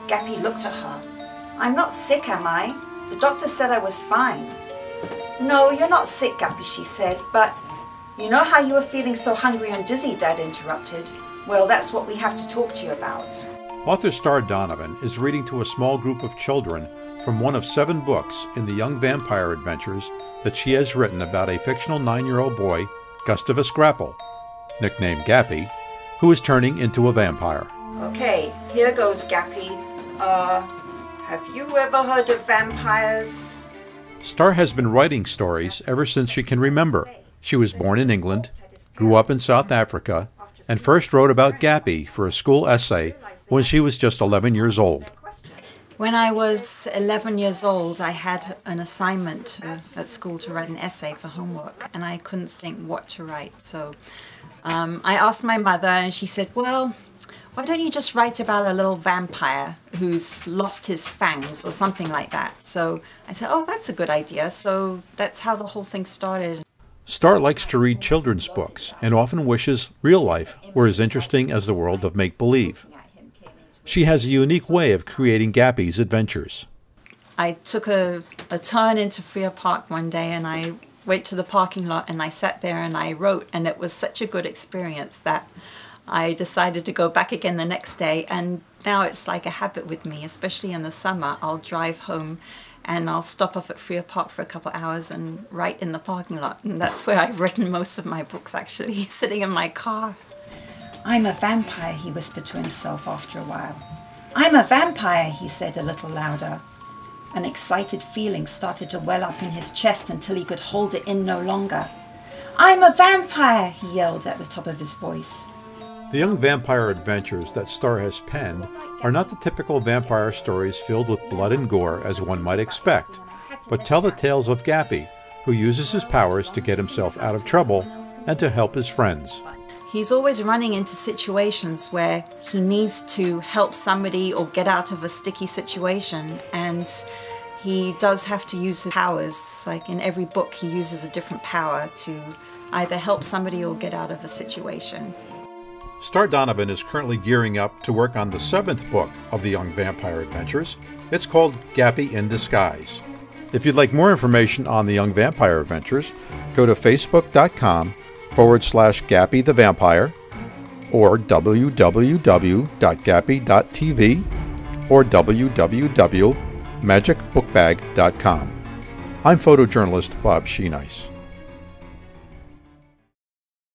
Gappy looked at her. "I'm not sick, am I? The doctor said I was fine." "No, you're not sick, Gappy," she said, "but you know how you were feeling so hungry and dizzy," Dad interrupted. "Well, that's what we have to talk to you about." Author Star Donovan is reading to a small group of children from one of 7 books in the Young Vampire Adventures that she has written about a fictional 9-year-old boy, Gustavus Grapple, nicknamed Gappy, who is turning into a vampire. Okay, here goes, Gappy. Have you ever heard of vampires? Star has been writing stories ever since she can remember. She was born in England, grew up in South Africa, and first wrote about Gappy for a school essay when she was just 11 years old. When I was 11 years old, I had an assignment at school to write an essay for homework, and I couldn't think what to write. So I asked my mother, and she said, "Well, why don't you just write about a little vampire who's lost his fangs," or something like that. So I said, "Oh, that's a good idea." So that's how the whole thing started. Star likes to read children's books and often wishes real life were as interesting as the world of make-believe. She has a unique way of creating Gappy's adventures. I took a turn into Freer Park one day, and I went to the parking lot and I sat there and I wrote, and it was such a good experience that I decided to go back again the next day, and now it's like a habit with me, especially in the summer. I'll drive home and I'll stop off at Freer Park for a couple of hours and write in the parking lot, and that's where I've written most of my books, actually, sitting in my car. "I'm a vampire," he whispered to himself after a while. "I'm a vampire," he said a little louder. An excited feeling started to well up in his chest until he could hold it in no longer. "I'm a vampire," he yelled at the top of his voice. The young vampire adventures that Star has penned are not the typical vampire stories filled with blood and gore as one might expect, but tell the tales of Gappy, who uses his powers to get himself out of trouble and to help his friends. He's always running into situations where he needs to help somebody or get out of a sticky situation, and he does have to use his powers. Like in every book, he uses a different power to either help somebody or get out of a situation. Star Donovan is currently gearing up to work on the 7th book of the Young Vampire Adventures. It's called Gappy in Disguise. If you'd like more information on the Young Vampire Adventures, go to facebook.com/Gappy the Vampire, or www.gappy.tv, or www.magicbookbag.com. I'm photojournalist Bob Sheenice.